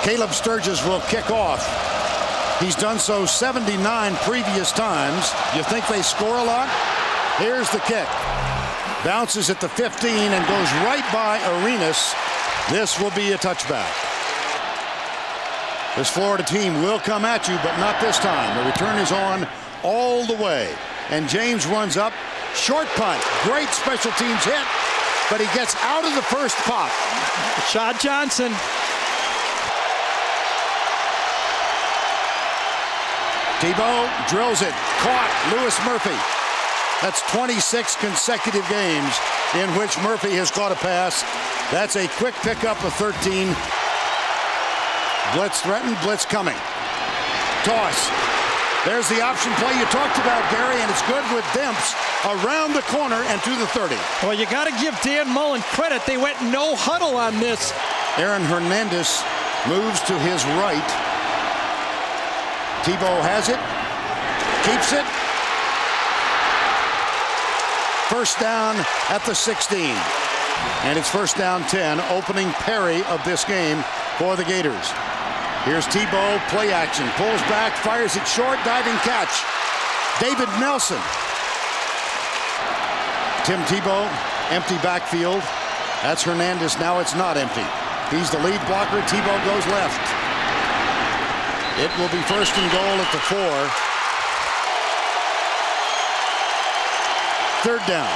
Caleb Sturgis will kick off. He's done so 79 previous times. You think they score a lot? Here's the kick. Bounces at the 15 and goes right by Arenas. This will be a touchback. This Florida team will come at you, but not this time. The return is on all the way. And James runs up. Short punt. Great special teams hit, but he gets out of the first pop. Rashad Johnson. Tebow drills it. Caught. Lewis Murphy. That's 26 consecutive games in which Murphy has caught a pass. That's a quick pickup of 13. Blitz threatened. Blitz coming. Toss. There's the option play you talked about, Gary, and it's good with Demps around the corner and to the 30. Well, you got to give Dan Mullen credit. They went no huddle on this. Aaron Hernandez moves to his right. Tebow has it. Keeps it. First down at the 16. And it's first down 10, opening parry of this game for the Gators. Here's Tebow, play action, pulls back, fires it short, diving catch. David Nelson. Tim Tebow, empty backfield. That's Hernandez, now it's not empty. He's the lead blocker, Tebow goes left. It will be first and goal at the 4. Third down.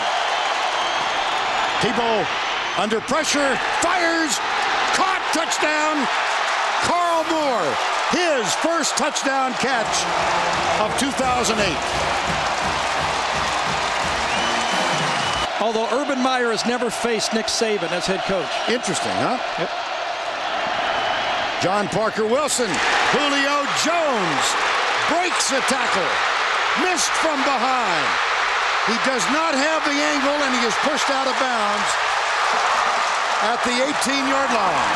Tebow under pressure, fires, caught, touchdown. Carl Moore, his first touchdown catch of 2008. Although Urban Meyer has never faced Nick Saban as head coach. Interesting, huh? Yep. John Parker Wilson, Julio Jones breaks a tackle, missed from behind. He does not have the angle, and he is pushed out of bounds at the 18-yard line.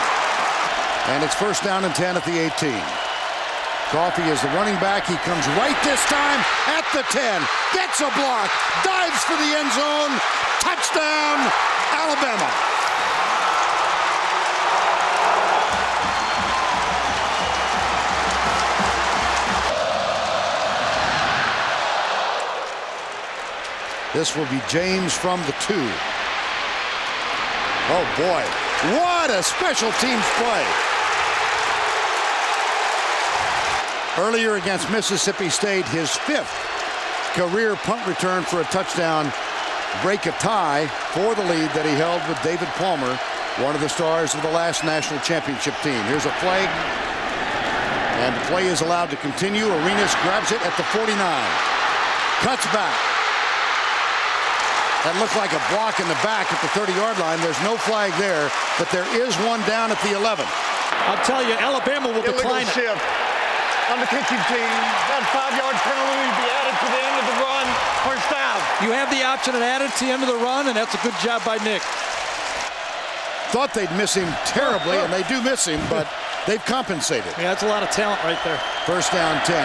And it's first down and 10 at the 18. Coffey is the running back. He comes right this time at the 10. Gets a block. Dives for the end zone. Touchdown, Alabama. This will be James from the 2. Oh, boy. What a special teams play. Earlier against Mississippi State, his 5th career punt return for a touchdown, break a tie for the lead that he held with David Palmer, one of the stars of the last national championship team. Here's a flag, and the play is allowed to continue. Arenas grabs it at the 49, cuts back. That looked like a block in the back at the 30-yard line. There's no flag there, but there is one down at the 11. I'll tell you, Alabama will decline it. Shift on the kicking team. That 5-yard penalty be added to the end of the run. First down. You have the option to add it to the end of the run, and that's a good job by Nick. Thought they'd miss him terribly, and they do miss him, but they've compensated. Yeah, that's a lot of talent right there. First down 10.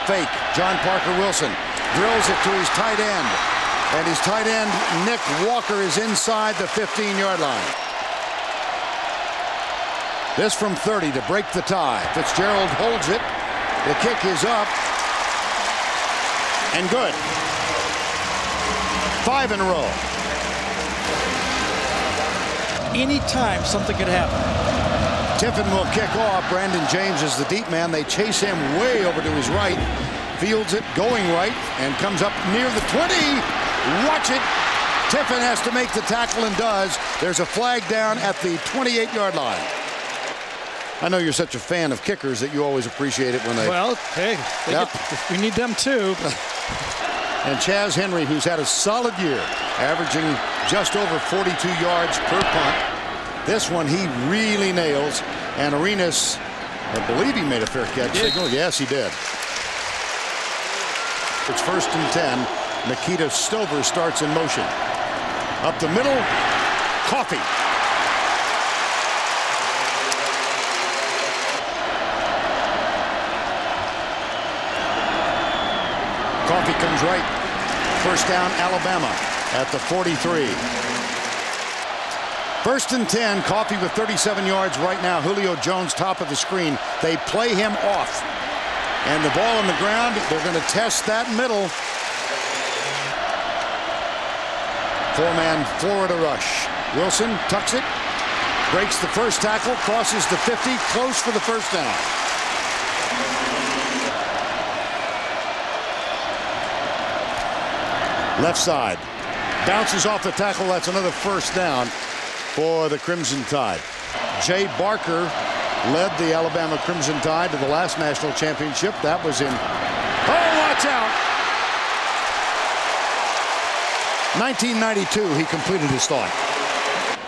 Fake. John Parker Wilson drills it to his tight end. And his tight end, Nick Walker, is inside the 15-yard line. This from 30 to break the tie. Fitzgerald holds it. The kick is up. And good. 5 in a row. Anytime something could happen. Tiffin will kick off. Brandon James is the deep man. They chase him way over to his right. Fields it going right and comes up near the 20. Watch it. Tiffin has to make the tackle and does. There's a flag down at the 28-yard line. I know you're such a fan of kickers that you always appreciate it when they... Well, hey, we need them too. And Chaz Henry, who's had a solid year, averaging just over 42 yards per punt. This one he really nails. And Arenas, I believe he made a fair catch signal. Yes, he did. It's first and 10. Nikita Stover starts in motion. Up the middle, Coffey. Coffey comes right. First down, Alabama at the 43. First and 10, Coffee with 37 yards right now. Julio Jones, top of the screen. They play him off. And the ball on the ground, they're going to test that middle. Four-man Florida rush. Wilson tucks it, breaks the first tackle, crosses the 50, close for the first down. Left side. Bounces off the tackle. That's another first down for the Crimson Tide. Jay Barker led the Alabama Crimson Tide to the last national championship. That was in, oh, watch out! 1992, he completed his thought.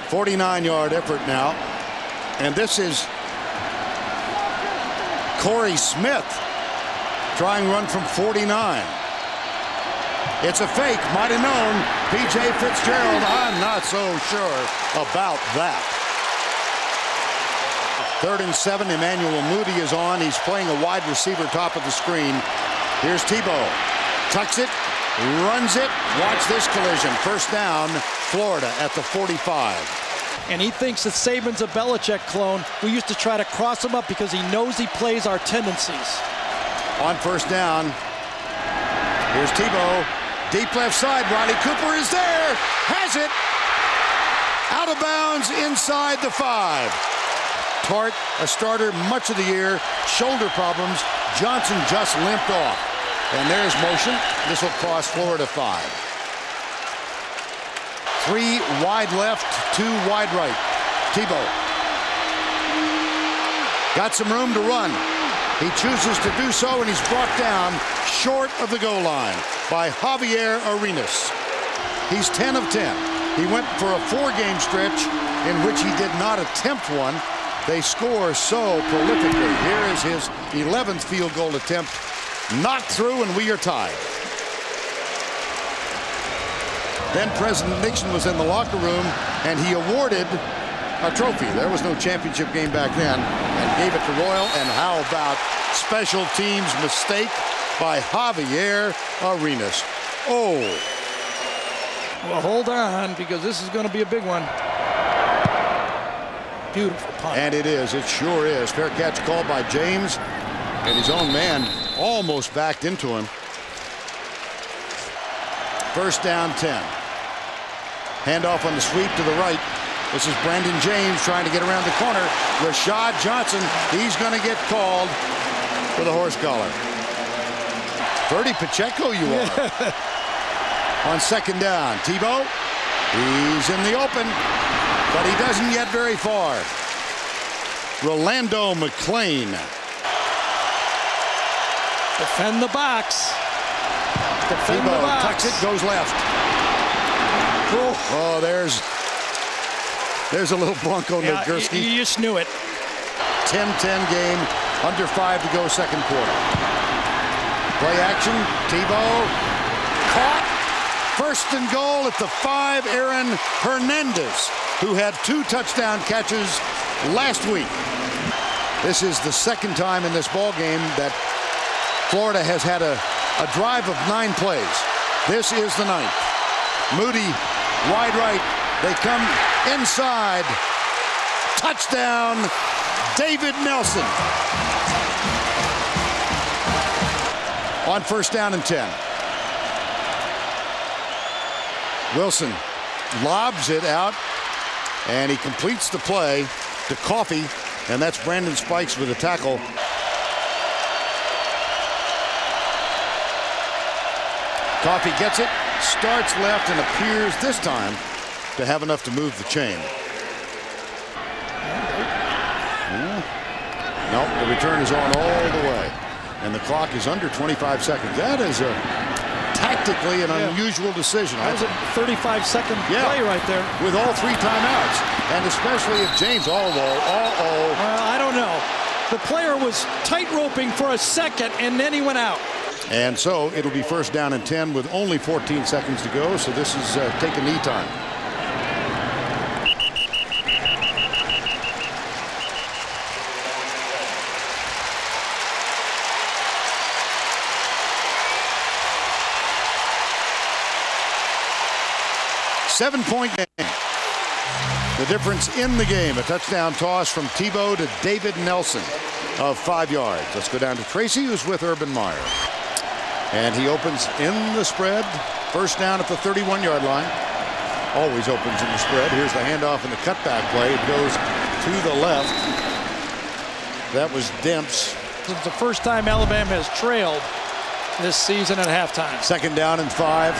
49-yard effort now. And this is Corey Smith trying run from 49. It's a fake. Might have known. P.J. Fitzgerald, I'm not so sure about that. 3rd and 7. Emmanuel Moody is on. He's playing a wide receiver top of the screen. Here's Tebow. Tucks it. Runs it. Watch this collision. First down, Florida at the 45. And he thinks that Saban's a Belichick clone. We used to try to cross him up because he knows he plays our tendencies. On first down, here's Tebow. Deep left side. Riley Cooper is there. Has it. Out of bounds inside the 5. Tart, a starter much of the year. Shoulder problems. Johnson just limped off. And there's motion. This will cost Florida 5. 3 wide left, 2 wide right. Tebow. Got some room to run. He chooses to do so, and he's brought down short of the goal line by Javier Arenas. He's 10 of 10. He went for a 4-game stretch in which he did not attempt one. They score so prolifically. Here is his 11th field goal attempt. Knocked through, and we are tied. Then President Nixon was in the locker room, and he awarded a trophy. There was no championship game back then, and gave it to Royal. And how about special teams mistake by Javier Arenas? Oh. Well, hold on, because this is going to be a big one. Beautiful punt. And it is. It sure is. Fair catch called by James, and his own man almost backed into him. First down 10. Handoff on the sweep to the right. This is Brandon James trying to get around the corner. Rashad Johnson, he's going to get called for the horse collar. Ferdy Pacheco you are. On second down, Tebow. He's in the open, but he doesn't get very far. Rolando McClain. Defend the box. Defend Tebow the box. tucks it, goes left. Oh, there's a little Bronco Nagurski. You just knew it. 10-10 game, under 5 to go, second quarter. Play action, Tebow caught. First and goal at the 5, Aaron Hernandez, who had 2 touchdown catches last week. This is the second time in this ball game that Florida has had a drive of 9 plays. This is the 9th. Moody, wide right. They come inside. Touchdown, David Nelson. On first down and 10. Wilson lobs it out, and he completes the play to Coffee, and that's Brandon Spikes with a tackle. Coffee gets it, starts left, and appears this time to have enough to move the chain. No, the return is on all the way, and the clock is under 25 seconds. That is tactically an unusual decision. That was a 35-second play right there. With all 3 timeouts, and especially if James, well, I don't know. The player was tight-roping for a second, and then he went out. And so it'll be first down and 10 with only 14 seconds to go. So this is take a knee time. Seven-point game. The difference in the game, a touchdown toss from Tebow to David Nelson of 5 yards. Let's go down to Tracy, who's with Urban Meyer. And he opens in the spread. First down at the 31-yard line. Always opens in the spread. Here's the handoff in the cutback play. It goes to the left. That was Demps. It's the first time Alabama has trailed this season at halftime. Second down and 5.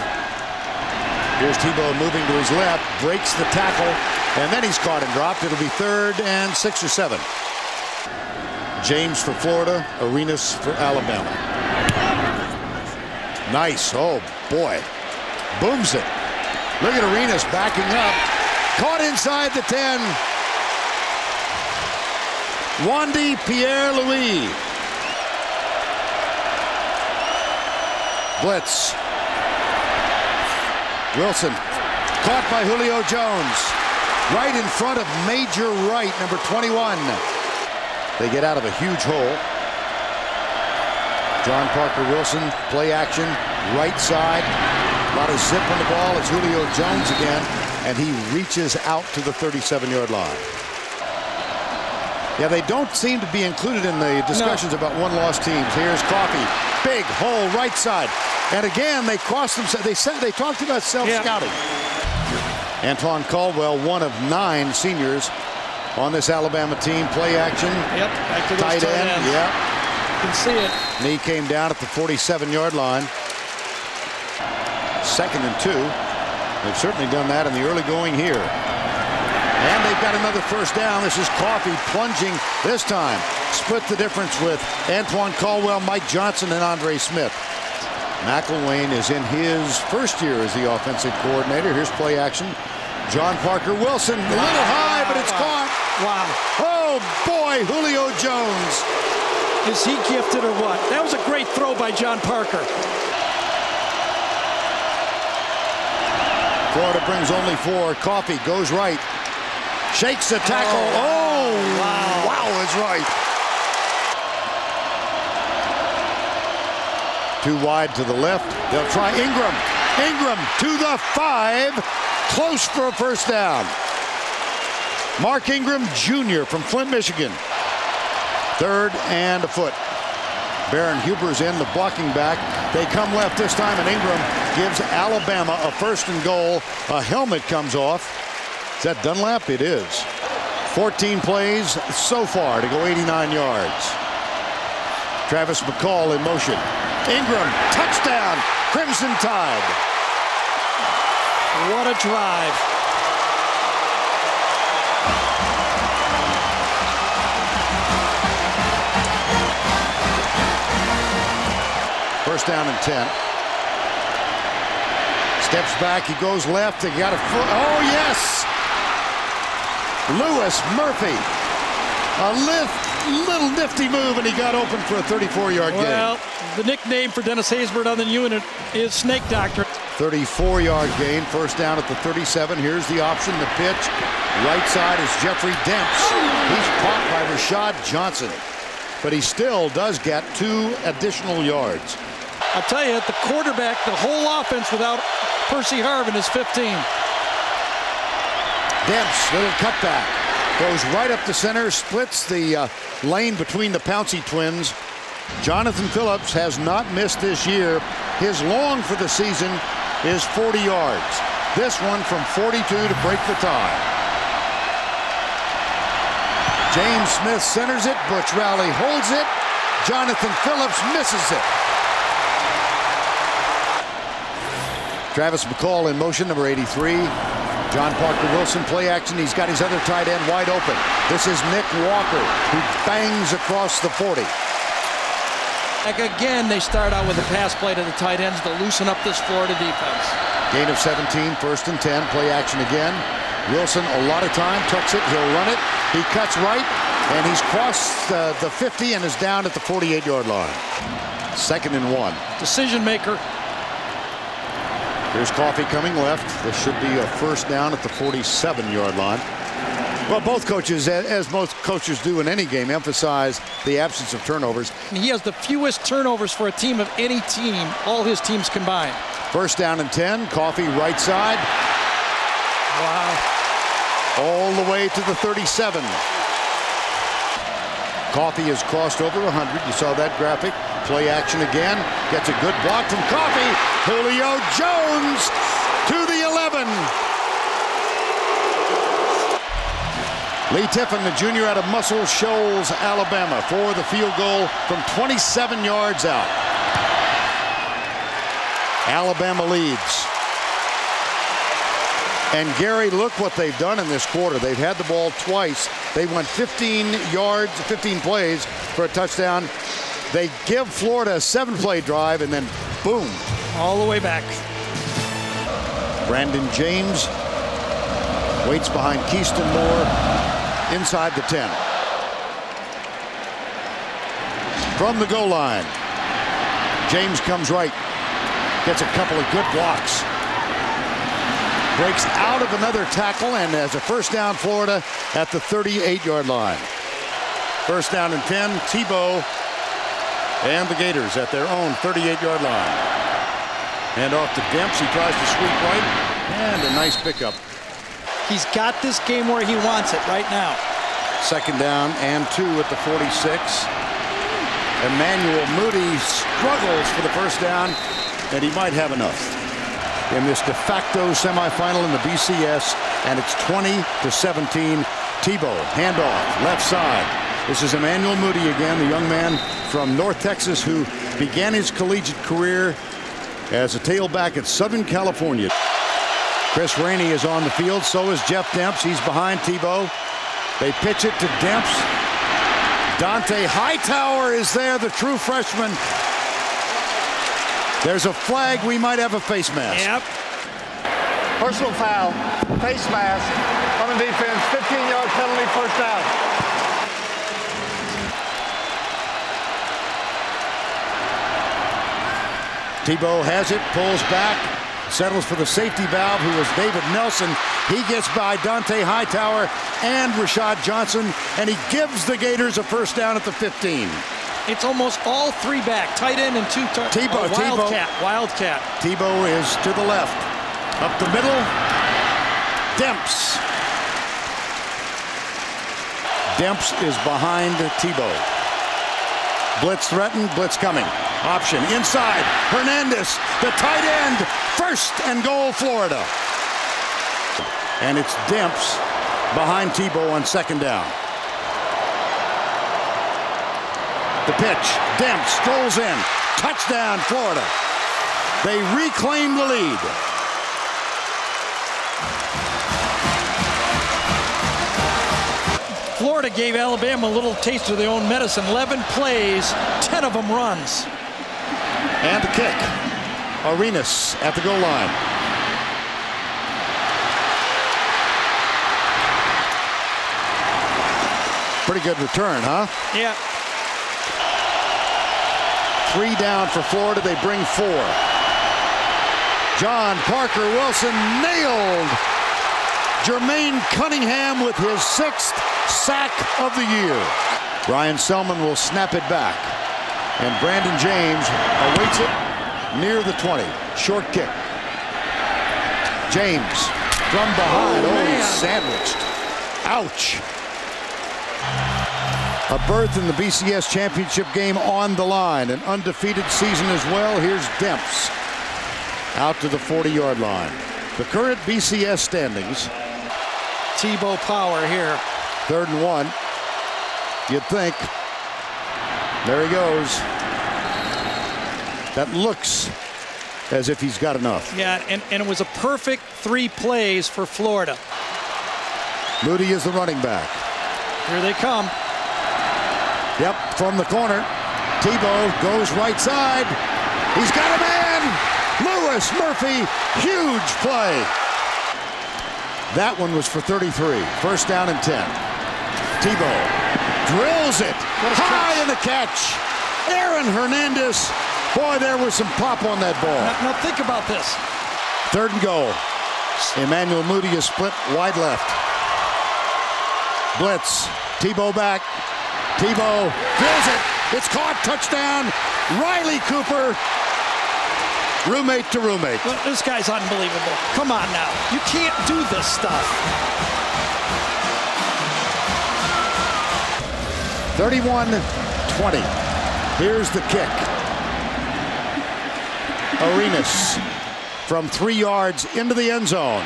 Here's Tebow moving to his left, breaks the tackle, and then he's caught and dropped. It'll be 3rd and 6 or 7. James for Florida, Arenas for Alabama. Nice, oh boy, booms it. Look at Arenas backing up, caught inside the 10. Wandy Pierre-Louis. Blitz. Wilson caught by Julio Jones. Right in front of Major Wright, number 21. They get out of a huge hole. John Parker Wilson, play action, right side. A lot of zip on the ball. It's Julio Jones again, and he reaches out to the 37-yard line. Yeah, they don't seem to be included in the discussions about one-loss teams. Here's Coffey, big hole right side. And again, they crossed themselves. They talked about self-scouting. Antoine Caldwell, one of 9 seniors on this Alabama team. Play action. Yep, back to tight end. ends. Yep. You can see it. Knee came down at the 47-yard line. 2nd and 2. They've certainly done that in the early going here. And they've got another first down. This is Coffey plunging this time. Split the difference with Antoine Caldwell, Mike Johnson, and Andre Smith. McElwain is in his first year as the offensive coordinator. Here's play action. John Parker Wilson, a little high, but it's caught. Wow. Oh, boy, Julio Jones. Is he gifted or what? That was a great throw by John Parker. Florida brings only 4. Coffey goes right. Shakes the tackle. Oh, wow. Wow, it's right. Too wide to the left. They'll try Ingram. Ingram to the 5. Close for a first down. Mark Ingram Jr. from Flint, Michigan. 3rd and a foot. Baron Huber's in, the blocking back. They come left this time, and Ingram gives Alabama a 1st and goal. A helmet comes off. Is that Dunlap? It is. 14 plays so far to go 89 yards. Travis McCall in motion. Ingram, touchdown, Crimson Tide. What a drive. First down and 10. Steps back, he goes left, he got a foot. Oh, yes! Lewis Murphy. A little nifty move, and he got open for a 34-yard gain. Well, the nickname for Dennis Haysbert on the unit is Snake Doctor. 34-yard gain, first down at the 37. Here's the option, the pitch. Right side is Jeffrey Demps. He's caught by Rashad Johnson, but he still does get 2 additional yards. I'll tell you, the quarterback, the whole offense without Percy Harvin is 15. Demps, little cutback. Goes right up the center, splits the lane between the Pouncey twins. Jonathan Phillips has not missed this year. His long for the season is 40 yards. This one from 42 to break the tie. James Smith centers it. Butch Rowley holds it. Jonathan Phillips misses it. Travis McCall in motion, number 83. John Parker Wilson, play action. He's got his other tight end wide open. This is Nick Walker, who bangs across the 40. Again, they start out with a pass play to the tight ends to loosen up this Florida defense. Gain of 17, 1st and 10. Play action again. Wilson, a lot of time, tucks it, he'll run it. He cuts right, and he's crossed the 50 and is down at the 48-yard line. 2nd and 1. Decision maker. Here's Coffey coming left. This should be a first down at the 47-yard line. Well, both coaches, as most coaches do in any game, emphasize the absence of turnovers. He has the fewest turnovers for a team of any team, all his teams combined. First down and 10. Coffey right side. Wow. all the way to the 37. Coffey has crossed over 100. You saw that graphic. Play action again. Gets a good block from Coffey. Julio Jones to the 11. Lee Tiffin, the junior out of Muscle Shoals, Alabama, for the field goal from 27 yards out. Alabama leads. And Gary, look what they've done in this quarter. They've had the ball twice. They went 15 yards, 15 plays for a touchdown. They give Florida a 7-play drive, and then boom. All the way back. Brandon James waits behind Keyston Moore inside the 10. From the goal line, James comes right. Gets a couple of good blocks. Breaks out of another tackle and has a first down, Florida at the 38-yard line. First down and 10, Tebow and the Gators at their own 38-yard line. Hand off to Demps. He tries to sweep right, and a nice pickup. He's got this game where he wants it right now. Second down and 2 at the 46. Emmanuel Moody struggles for the first down, and he might have enough in this de facto semifinal in the BCS, and it's 20-17. Tebow, handoff, left side. This is Emmanuel Moody again, the young man from North Texas who began his collegiate career as a tailback at Southern California. Chris Rainey is on the field, so is Jeff Demps. He's behind Tebow. They pitch it to Demps. Dante Hightower is there, the true freshman. There's a flag. We might have a face mask. Yep. Personal foul, face mask on the defense, 15-yard penalty, first down. Tebow has it, pulls back, settles for the safety valve, who is David Nelson. He gets by Dante Hightower and Rashad Johnson, and he gives the Gators a first down at the 15. It's almost all three back, tight end and two Tebow, Wildcat. Tebow is to the left. Up the middle, Demps. Demps is behind Tebow. Blitz threatened, blitz coming. Option inside, Hernandez, the tight end, first and goal, Florida. And it's Demps behind Tebow on second down. The pitch, Demps strolls in, touchdown, Florida. They reclaim the lead. Florida gave Alabama a little taste of their own medicine. 11 plays, 10 of them runs. And the kick. Arenas at the goal line. Pretty good return, huh? Yeah. 3 down for Florida. They bring 4. John Parker Wilson nailed Jermaine Cunningham with his 6th sack of the year. Ryan Selman will snap it back. And Brandon James awaits it near the 20. Short kick. James from behind. Oh, he's sandwiched. Ouch. A berth in the BCS championship game on the line. An undefeated season as well. Here's Demps out to the 40-yard line. The current BCS standings. Tebow power here. 3rd and 1. You'd think. There he goes. That looks as if he's got enough. Yeah, and it was a perfect 3 plays for Florida. Moody is the running back. Here they come. Yep, from the corner. Tebow goes right side. He's got a man. Lewis Murphy, huge play. That one was for 33. First down and 10. Tebow drills it high in the catch. Aaron Hernandez. Boy, there was some pop on that ball. Now think about this. 3rd and goal. Emmanuel Moody is split wide left. Blitz. Tebow back. Tebow fills it. It's caught. Touchdown. Riley Cooper. Roommate to roommate. Well, this guy's unbelievable. Come on now. You can't do this stuff. 31-20. Here's the kick. Arenas from 3 yards into the end zone.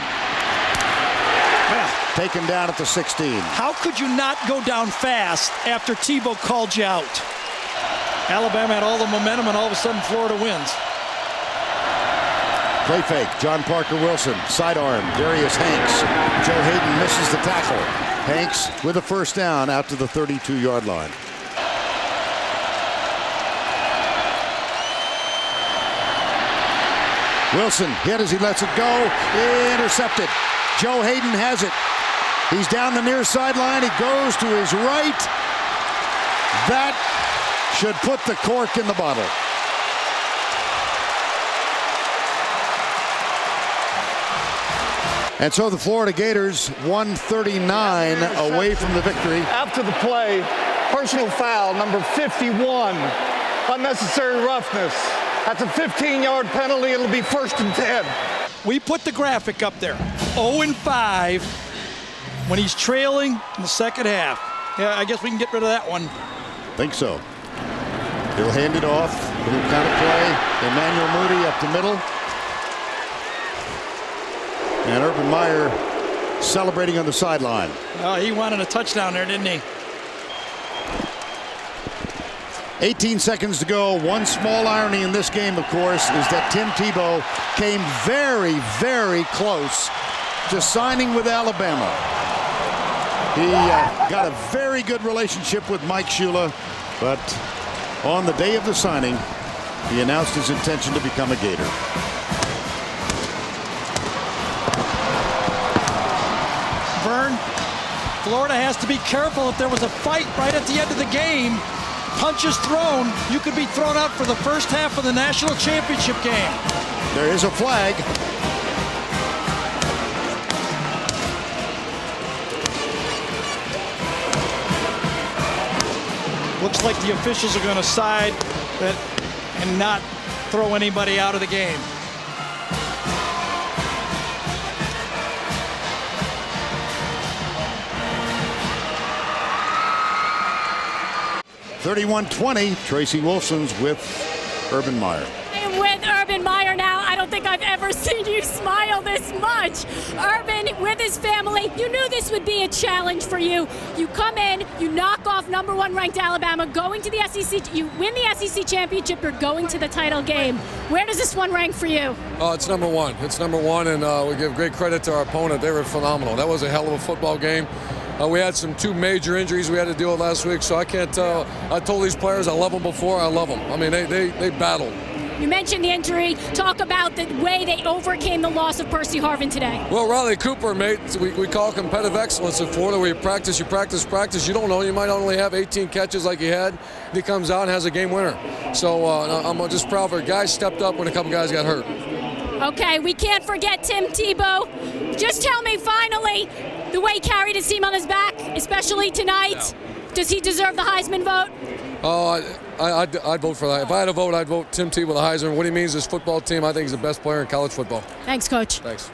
Taken down at the 16. How could you not go down fast after Tebow called you out? Alabama had all the momentum, and all of a sudden Florida wins. Play fake, John Parker Wilson, sidearm, Darius Hanks. Joe Hayden misses the tackle. Hanks with a first down out to the 32-yard line. Wilson hit as he lets it go. Intercepted. Joe Hayden has it. He's down the near sideline. He goes to his right. That should put the cork in the bottle. And so the Florida Gators 139 away from the victory. After the play, personal foul, number 51, unnecessary roughness. That's a 15-yard penalty. It'll be 1st and 10. We put the graphic up there. 0-5 when he's trailing in the second half. Yeah, I guess we can get rid of that one. Think so. He'll hand it off. Little kind of play. Emmanuel Moody up the middle. And Urban Meyer celebrating on the sideline. Oh, he wanted a touchdown there, didn't he? 18 seconds to go. One small irony in this game, of course, is that Tim Tebow came very, very close to signing with Alabama. He got a very good relationship with Mike Shula, but on the day of the signing, he announced his intention to become a Gator. Vern, Florida has to be careful. If there was a fight right at the end of the game, punches thrown, you could be thrown out for the first half of the national championship game. There is a flag. Looks like the officials are going to side that and not throw anybody out of the game. $31-20. Tracy Wolfson's with Urban Meyer. I'm with Urban Meyer now. I don't think I've ever seen you smile this much. Urban, with his family, you knew this would be a challenge for you. You come in, you knock off #1 ranked Alabama, going to the SEC. You win the SEC championship, you're going to the title game. Where does this one rank for you? It's #1. It's #1, and we give great credit to our opponent. They were phenomenal. That was a hell of a football game. We had two major injuries we had to deal with last week, so I can't tell. I told these players I love them before. I love them. I mean, they battled. You mentioned the injury. Talk about the way they overcame the loss of Percy Harvin today. Well, Riley Cooper, mate, we call competitive excellence in Florida, where you practice. You don't know. You might only have 18 catches like he had. He comes out and has a game winner. So I'm just proud of our guys stepped up when a couple guys got hurt. Okay, we can't forget Tim Tebow. Just tell me finally, the way he carried his team on his back, especially tonight, does he deserve the Heisman vote? Oh, I'd vote for that. If I had a vote, I'd vote Tim Tebow the Heisman. What he means is football team. I think he's the best player in college football. Thanks, Coach. Thanks.